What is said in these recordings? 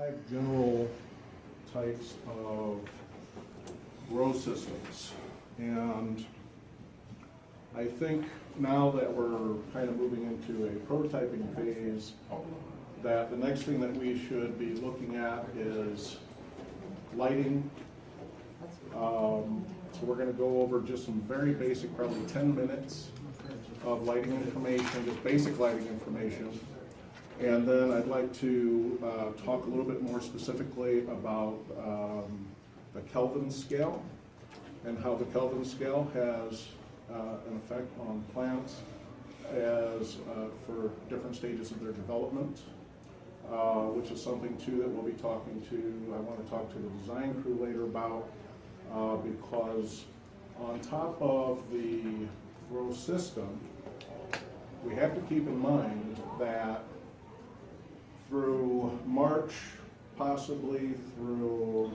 5 general types of grow systems. And I think now that we're kind of moving into a prototyping phase, that the next thing that we should be looking at is lighting. So we're going to go over just some very basic, probably 10 minutes of lighting information, just basic lighting information. And then I'd like to talk a little bit more specifically about the Kelvin scale and how the Kelvin scale has an effect on plants as for different stages of their development, which is something too that we'll be talking to, I want to talk to the design crew later about, because on top of the grow system, we have to keep in mind that through March, possibly through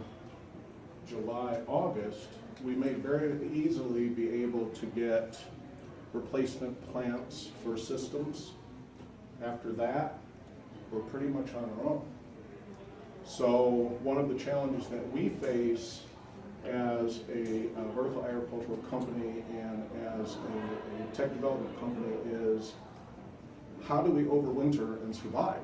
July, August, we may very easily be able to get replacement plants for systems. After that, we're pretty much on our own. So one of the challenges that we face as a vertical agricultural company and as a tech development company is, how do we overwinter and survive?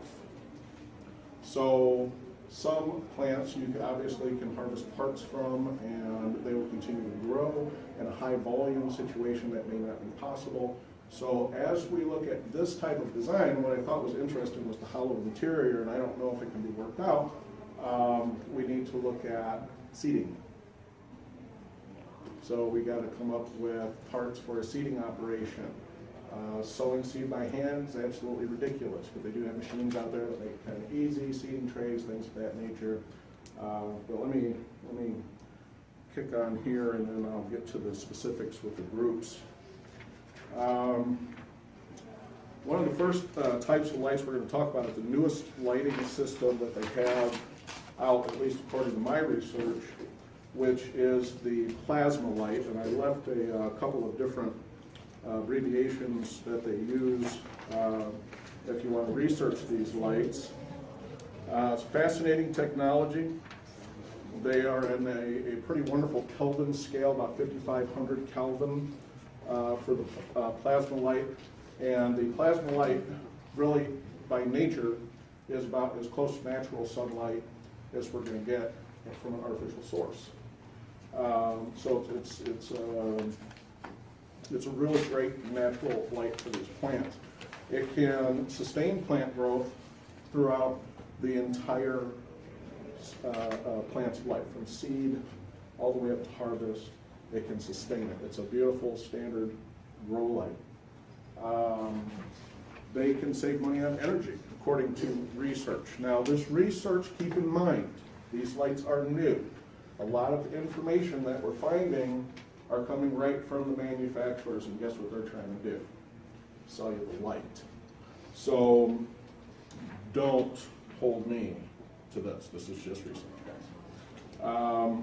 So some plants you obviously can harvest parts from and they will continue to grow. In a high volume situation that may not be possible. So as we look at this type of design, what I thought was interesting was the hollow interior, and I don't know if it can be worked out. We need to look at seeding. So we got to come up with parts for a seeding operation. Sowing seed by hand is absolutely ridiculous, but they do have machines out there that make it kind of easy, seeding trays, things of that nature. But let me kick on here and then I'll get to the specifics with the groups. One of the first types of lights we're going to talk about is the newest lighting system that they have out, at least according to my research, which is the plasma light. And I left a couple of different abbreviations that they use if you want to research these lights. It's fascinating technology. They are in a pretty wonderful Kelvin scale, about 5,500 Kelvin for the plasma light. And the plasma light really, by nature, is about as close to natural sunlight as we're going to get from an artificial source. So it's a really great natural light for these plants. It can sustain plant growth throughout the entire plant's life, from seed all the way up to harvest. It can sustain it. It's a beautiful standard grow light. They can save money on energy, according to research. Now, this research, keep in mind, these lights are new. A lot of information that we're finding are coming right from the manufacturers, and guess what they're trying to do? Sell you the light. So don't hold me to this. This is just research, guys.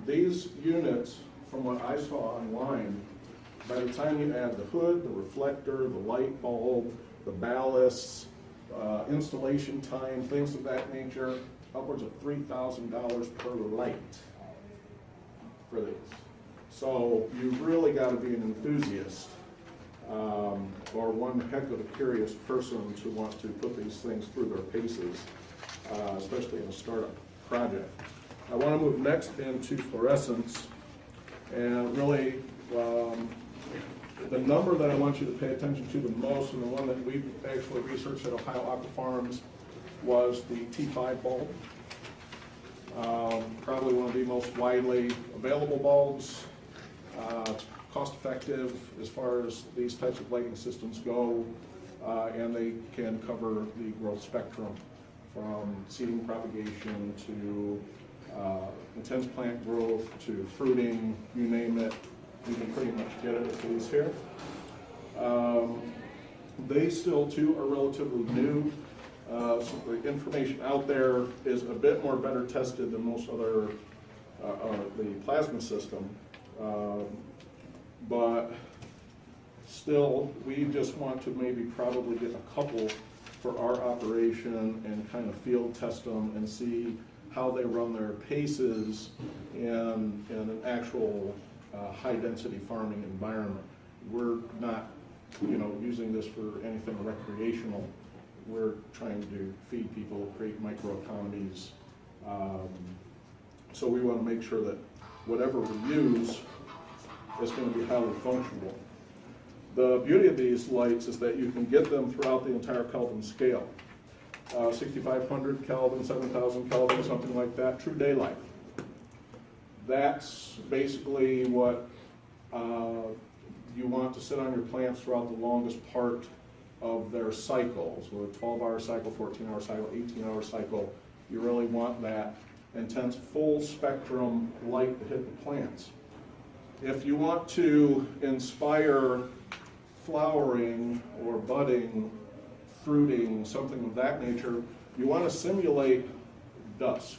These units, from what I saw online, by the time you add the hood, the reflector, the light bulb, the ballasts, installation time, things of that nature, upwards of $3,000 per light for these. So you've really got to be an enthusiast or one heck of a curious person to want to put these things through their paces, especially in a startup project. I want to move next into fluorescence, and really the number that I want you to pay attention to the most, and the one that we actually researched at Ohio Aqua Farms, was the T5 bulb. Probably one of the most widely available bulbs. It's cost effective as far as these types of lighting systems go, and they can cover the growth spectrum from seeding propagation to intense plant growth to fruiting, you name it. You can pretty much get it with these here. They still too are relatively new. So the information out there is a bit more better tested than most other, the plasma system. But still, we just want to maybe probably get a couple for our operation and kind of field test them and see how they run their paces in an actual high-density farming environment. We're not, using this for anything recreational. We're trying to feed people, create microeconomies. So we want to make sure that whatever we use is going to be highly functional. The beauty of these lights is that you can get them throughout the entire Kelvin scale. 6,500 Kelvin, 7,000 Kelvin, something like that, true daylight. That's basically what you want to sit on your plants throughout the longest part of their cycles, so a 12-hour cycle, 14-hour cycle, 18-hour cycle. You really want that intense full spectrum light to hit the plants. If you want to inspire flowering or budding, fruiting, something of that nature, you want to simulate dusk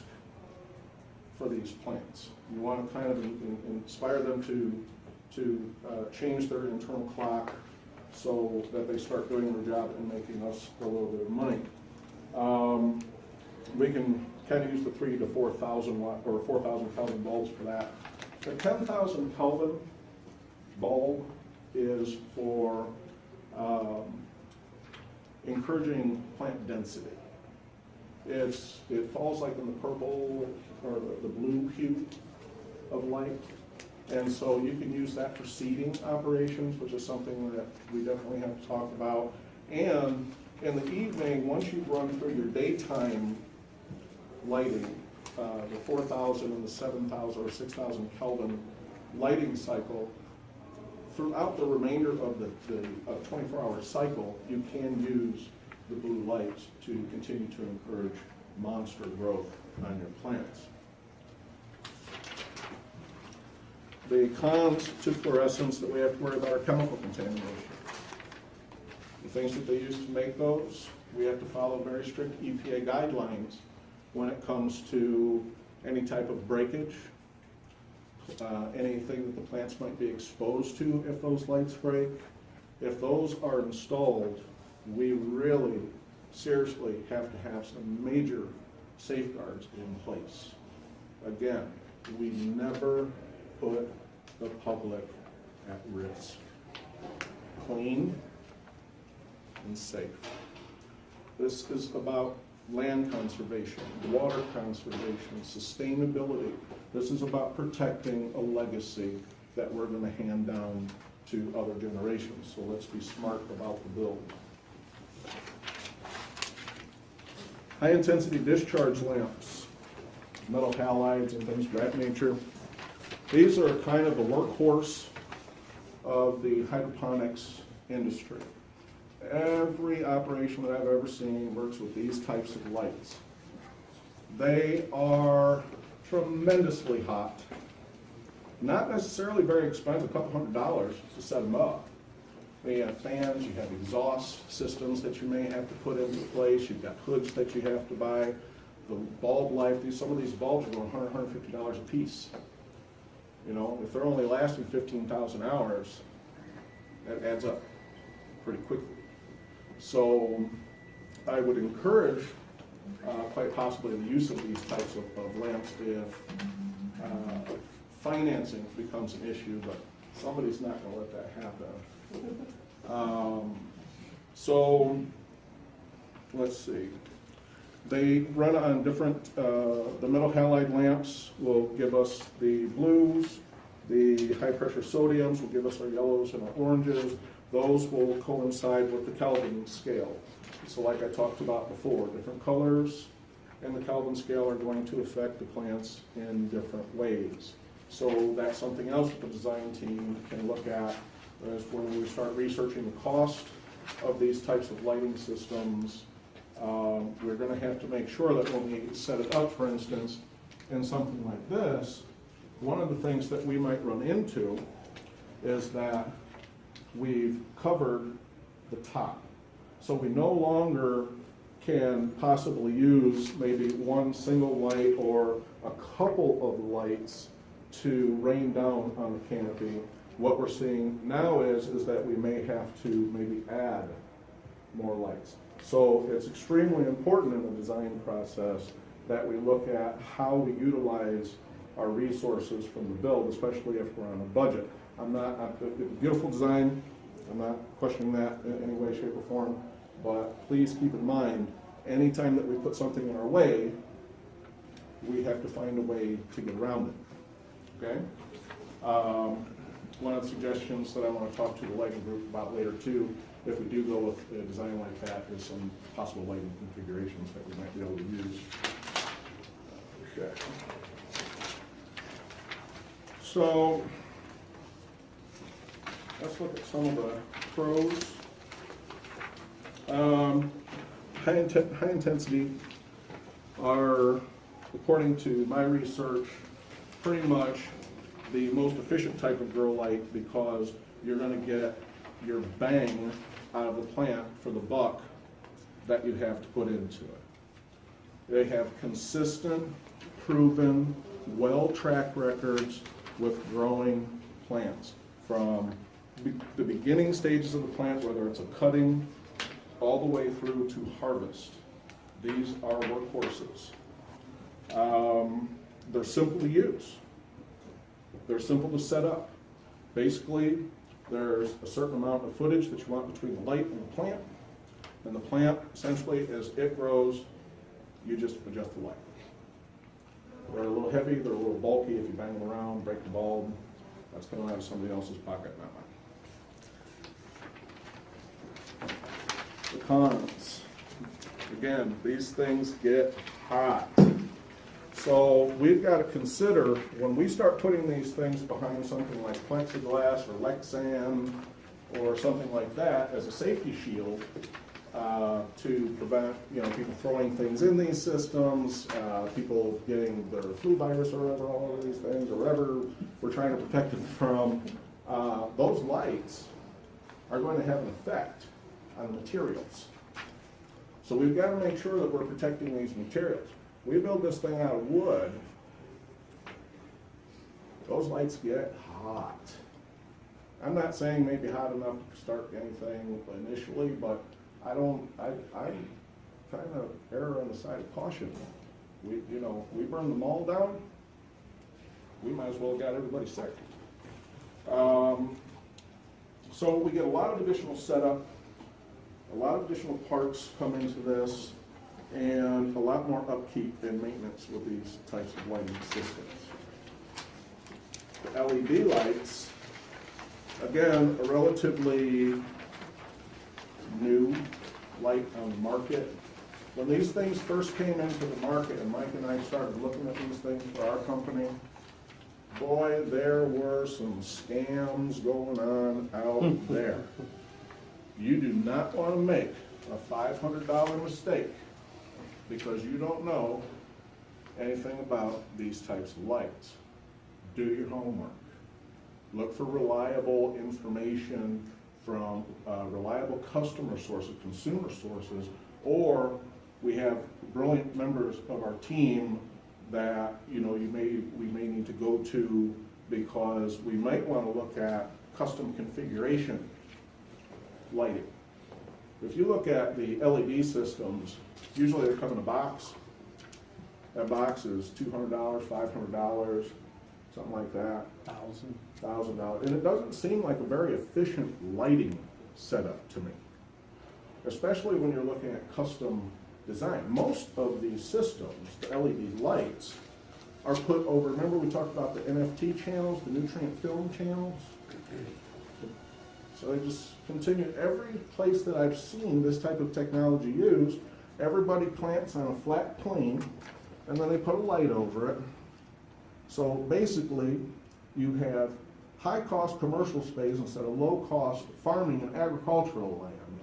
for these plants. You want to kind of inspire them to change their internal clock so that they start doing their job and making us a little bit of money. We can kind of use the 3,000 to 4,000 watt or 4,000 Kelvin bulbs for that. The 10,000 Kelvin bulb is for encouraging plant density. It falls like in the purple or the blue hue of light. And so you can use that for seeding operations, which is something that we definitely have to talk about. And in the evening, once you've run through your daytime lighting, the 4,000 and the 7,000 or 6,000 Kelvin lighting cycle, throughout the remainder of the 24-hour cycle, you can use the blue lights to continue to encourage monster growth on your plants. The cons to fluorescence that we have to worry about are chemical contamination. The things that they use to make those, we have to follow very strict EPA guidelines when it comes to any type of breakage, anything that the plants might be exposed to if those lights break. If those are installed, we really seriously have to have some major safeguards in place. Again, we never put the public at risk. Clean and safe. This is about land conservation, water conservation, sustainability. This is about protecting a legacy that we're going to hand down to other generations. So let's be smart about the build. High intensity discharge lamps, metal halides and things of that nature. These are kind of the workhorse of the hydroponics industry. Every operation that I've ever seen works with these types of lights. They are tremendously hot. Not necessarily very expensive, a couple $100 to set them up. You have fans, you have exhaust systems that you may have to put into place, you've got hoods that you have to buy. The bulb life, some of these bulbs are going $100, $150 a piece. If they're only lasting 15,000 hours, that adds up pretty quickly. So I would encourage quite possibly the use of these types of lamps if financing becomes an issue, but somebody's not going to let that happen. So let's see. They run on different, the metal halide lamps will give us the blues, the high pressure sodiums will give us our yellows and our oranges. Those will coincide with the Kelvin scale. So like I talked about before, different colors in the Kelvin scale are going to affect the plants in different ways. So that's something else that the design team can look at is when we start researching the cost of these types of lighting systems. We're going to have to make sure that when we set it up, for instance, in something like this, one of the things that we might run into is that we've covered the top. So we no longer can possibly use maybe one single light or a couple of lights to rain down on the canopy. What we're seeing now is that we may have to maybe add more lights. So it's extremely important in the design process that we look at how we utilize our resources from the build, especially if we're on a budget. It's a beautiful design, I'm not questioning that in any way, shape, or form, but please keep in mind, anytime that we put something in our way, we have to find a way to get around it, okay? One of the suggestions that I want to talk to the lighting group about later too, if we do go with a design like that, is some possible lighting configurations that we might be able to use. Okay. So, let's look at some of the pros. High intensity are, according to my research, pretty much the most efficient type of grow light because you're going to get your bang out of the plant for the buck that you have to put into it. They have consistent, proven, well-tracked records with growing plants from the beginning stages of the plant, whether it's a cutting, all the way through to harvest. These are workhorses. They're simple to use. They're simple to set up. Basically, there's a certain amount of footage that you want between the light and the plant. And the plant, essentially, as it grows, you just adjust the light. They're a little heavy, they're a little bulky. If you bang them around, break the bulb, that's coming out of somebody else's pocket, not mine. The cons. Again, these things get hot. So we've got to consider, when we start putting these things behind something like plexiglass or Lexan or something like that as a safety shield to prevent people throwing things in these systems, people getting their flu virus or whatever, all of these things, or whatever we're trying to protect them from, those lights are going to have an effect on the materials. So we've got to make sure that we're protecting these materials. We build this thing out of wood, those lights get hot. I'm not saying maybe hot enough to start anything initially, but I'm kind of err on the side of caution. We burn them all down, we might as well got everybody sick. So we get a lot of additional setup, a lot of additional parts come into this, and a lot more upkeep and maintenance with these types of lighting systems. The LED lights, again, a relatively new light on the market. When these things first came into the market and Mike and I started looking at these things for our company, boy, there were some scams going on out there. You do not want to make a $500 mistake because you don't know anything about these types of lights. Do your homework. Look for reliable information from reliable customer sources, consumer sources, or we have brilliant members of our team that we may need to go to because we might want to look at custom configuration lighting. If you look at the LED systems, usually they come in a box. That box is $200, $500, something like that. $1,000. And it doesn't seem like a very efficient lighting setup to me, especially when you're looking at custom design. Most of these systems, the LED lights, are put over, remember we talked about the NFT channels, the nutrient film channels? So they just continue, every place that I've seen this type of technology used, everybody plants on a flat plane, and then they put a light over it. So basically, you have high-cost commercial space instead of low-cost farming and agricultural land.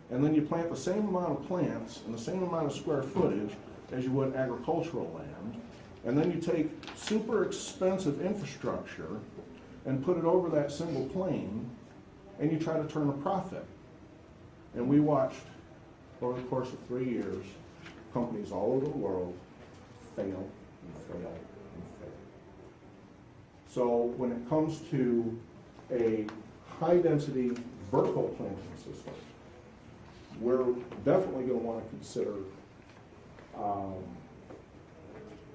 And then you plant the same amount of plants and the same amount of square footage as you would agricultural land. And then you take super expensive infrastructure and put it over that single plane, and you try to turn a profit. And we watched, over the course of 3 years, companies all over the world fail and fail and fail. So when it comes to a high-density vertical planting system, we're definitely going to want to consider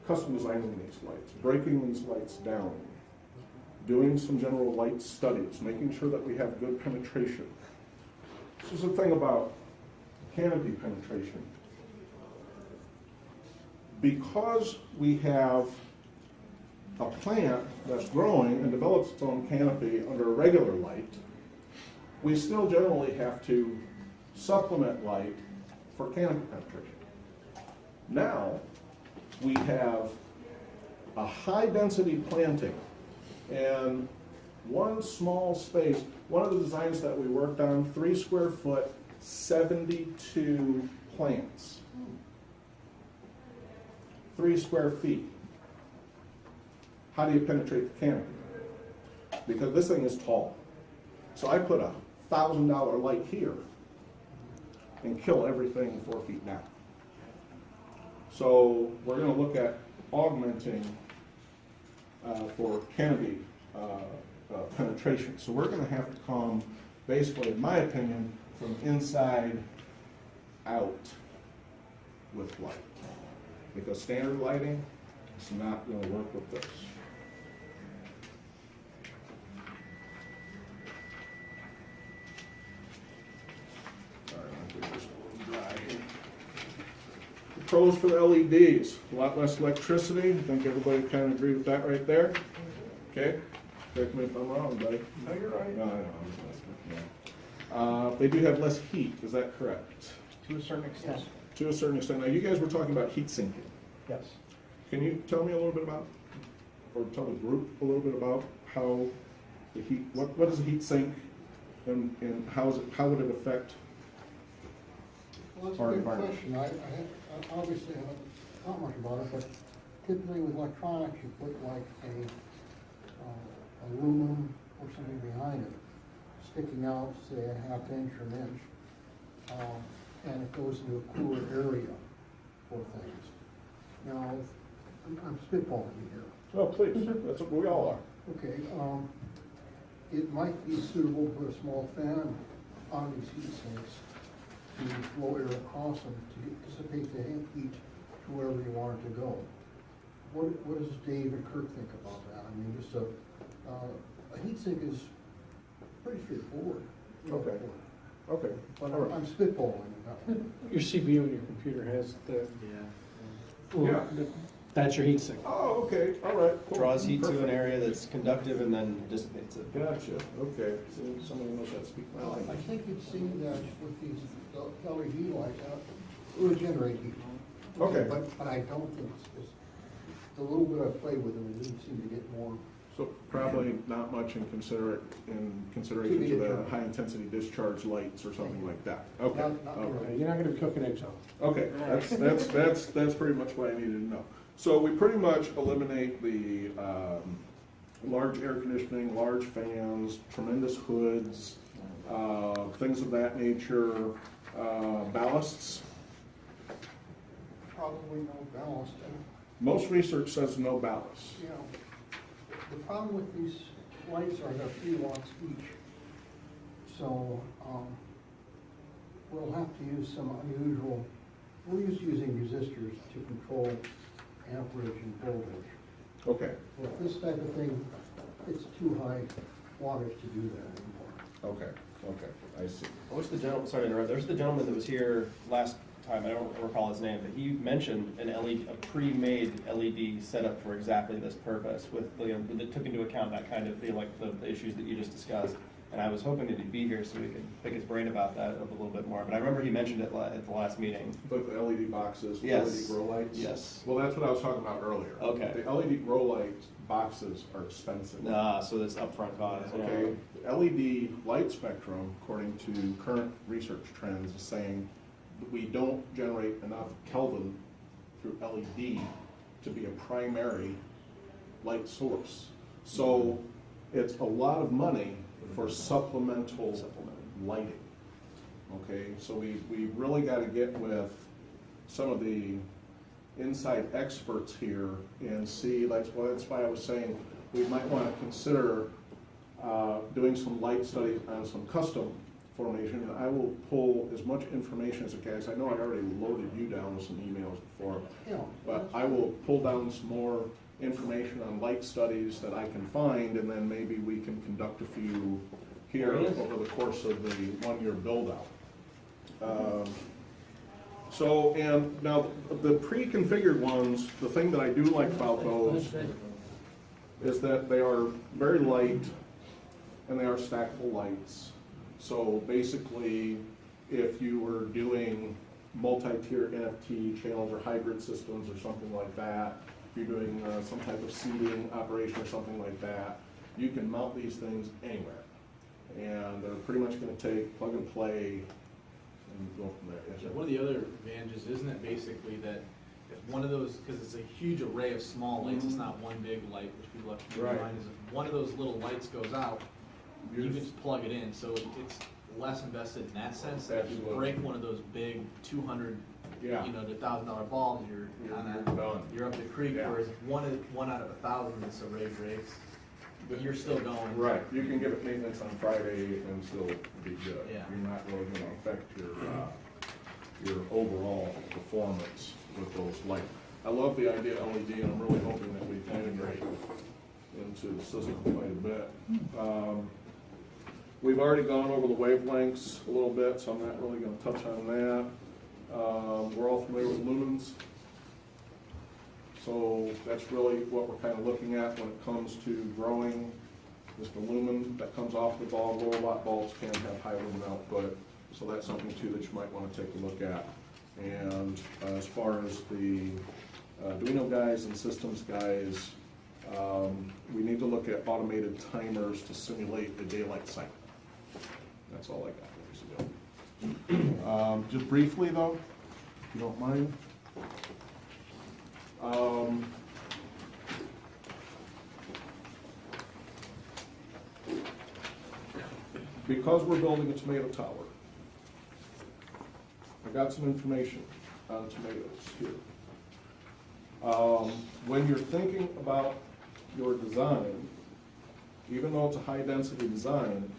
custom designing these lights, breaking these lights down, doing some general light studies, making sure that we have good penetration. This is the thing about canopy penetration. Because we have a plant that's growing and develops its own canopy under a regular light, we still generally have to supplement light for canopy penetration. Now, we have a high-density planting and one small space. One of the designs that we worked on, 3 square foot, 72 plants. 3 square feet. How do you penetrate the canopy? Because this thing is tall. So I put a $1,000 light here and kill everything 4 feet down. So we're going to look at augmenting for canopy penetration. So we're going to have to come, basically, in my opinion, from inside out with light. Because standard lighting is not going to work with this. Sorry, I think we're just a little dry here. The pros for the LEDs, a lot less electricity. I think everybody kind of agree with that right there. Okay? Correct me if I'm wrong, buddy. No, you're right. No, they do have less heat, is that correct? To a certain extent. To a certain extent. Now, you guys were talking about heat sinking. Yes. Can you tell me a little bit about, or tell the group a little bit about how the heat, what is a heat sink, and how would it affect Well, that's a our good environment? question. I obviously haven't thought much about it, but typically with electronics, you put like a aluminum or something behind it, sticking out, say, a ½ inch or an inch, and it goes into a cooler area for things. Now, I'm spitballing here. Oh, please, that's what we all are. Okay, it might be suitable to put a small fan on these heat sinks to blow air across them to dissipate the heat to wherever you want it to go. What does Dave and Kirk think about that? I mean, just a heat sink is pretty straightforward. Okay. Okay. But All right. I'm spitballing. Your CPU in your computer has the, Yeah. that's your heat sink. Oh, okay, all right. Cool. Draws heat to an Perfect. area that's conductive and then dissipates it. Gotcha, okay. So somebody knows how to speak my I language. think you'd see that with these LED lights, it would generate heat. Okay. But I don't think it's the little bit I played with them, it didn't seem to get more. So probably not much in consideration To to be the determined. high-intensity discharge lights or something like that. Okay. Not Okay. really. You're not gonna be cooking eggs on. Okay, that's pretty much what I needed to know. So we pretty much eliminate the large air conditioning, large fans, tremendous hoods, things of that nature, ballasts. Probably no ballast. And, Most research says no ballasts. you know, the problem with these lights are they're 3 watts each. So, we'll have to use some unusual, we're used to using resistors to control amperage and voltage. Okay, With this type of thing, it's too high wattage to do that anymore. okay, I see. What was the gentleman, sorry to interrupt, there's the gentleman that was here last time, I don't recall his name, but he mentioned an LED, a pre-made LED setup for exactly this purpose with, that took into account that kind of, the issues that you just discussed. And I was hoping that he'd be here so we could pick his brain about that a little bit more, but I remember he mentioned it at the last meeting. Like the LED boxes, Yes. LED grow lights? Yes. Well, that's what I was talking about earlier. Okay. The LED grow light boxes are expensive. So that's upfront cost. yeah. Okay, the LED light spectrum, according to current research trends, is saying that we don't generate enough Kelvin through LED to be a primary light source. So it's a lot of money for supplemental lighting. Okay, so we really got to get with some of the inside experts here and see, that's why I was saying we might want to consider doing some light studies on some custom formation, and I will pull as much information as I can. 'Cause I know I already loaded you down with some emails before, Yeah. but I will pull down some more information on light studies that I can find, and then maybe we can conduct a few here over the course of the one-year build-out. So, and now, the pre-configured ones, the thing that I do like about those is that they are very light, and they are stackable lights. So basically, if you were doing multi-tier NFT channels or hybrid systems or something like that, if you're doing some type of seeding operation or something like that, you can mount these things anywhere. And they're pretty much gonna take plug and play and go from there. Yes, sir? One of the other advantages, isn't it basically that if one of those, because it's a huge array of small lights, it's not one big light, which people have to keep in Right. mind, is if one of those little lights goes out, you can just plug it in, so it's less invested in that sense. If you Absolutely. break one of those big 200, Yeah. to $1,000 bulbs, you're You're kinda, done. you're up the creek, Yeah. whereas if one out of 1,000 this array breaks, you're still going. Right, you can give it maintenance on Friday and still be good. Yeah. You're not really gonna affect your overall performance with those lights. I love the idea of LED, and I'm really hoping that we can integrate into the system quite a bit. We've already gone over the wavelengths a little bit, so I'm not really gonna touch on that. We're all familiar with lumens. So that's really what we're kind of looking at when it comes to growing, is the lumen that comes off the bulb. Low-watt bulbs can have high lumen output, so that's something too that you might want to take a look at. And as far as the Arduino guys and systems guys, we need to look at automated timers to simulate a daylight cycle. That's all I got, ladies and gentlemen. Just briefly though, if you don't mind. Because we're building a tomato tower, I got some information on tomatoes here. When you're thinking about your design, even though it's a high-density design,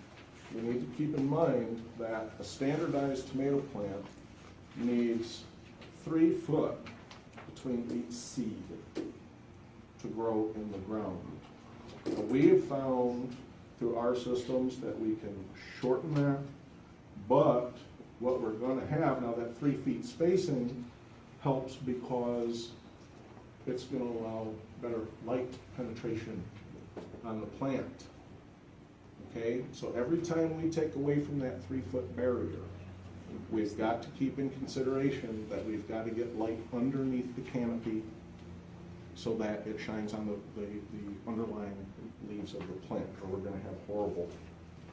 you need to keep in mind that a standardized tomato plant needs 3 foot between each seed to grow in the ground. We have found through our systems that we can shorten that, but what we're gonna have, now that 3 feet spacing helps because it's gonna allow better light penetration on the plant. Okay, so every time we take away from that 3 foot barrier, we've got to keep in consideration that we've got to get light underneath the canopy so that it shines on the underlying leaves of the plant, or we're gonna have horrible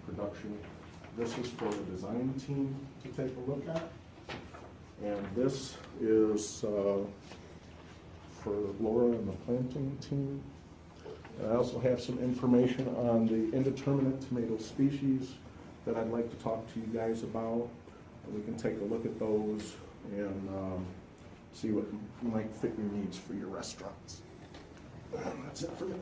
production. This is for the design team to take a look at. And this is for Laura and the planting team. I also have some information on the indeterminate tomato species that I'd like to talk to you guys about. And we can take a look at those and see what might fit your needs for your restaurants. That's it for me.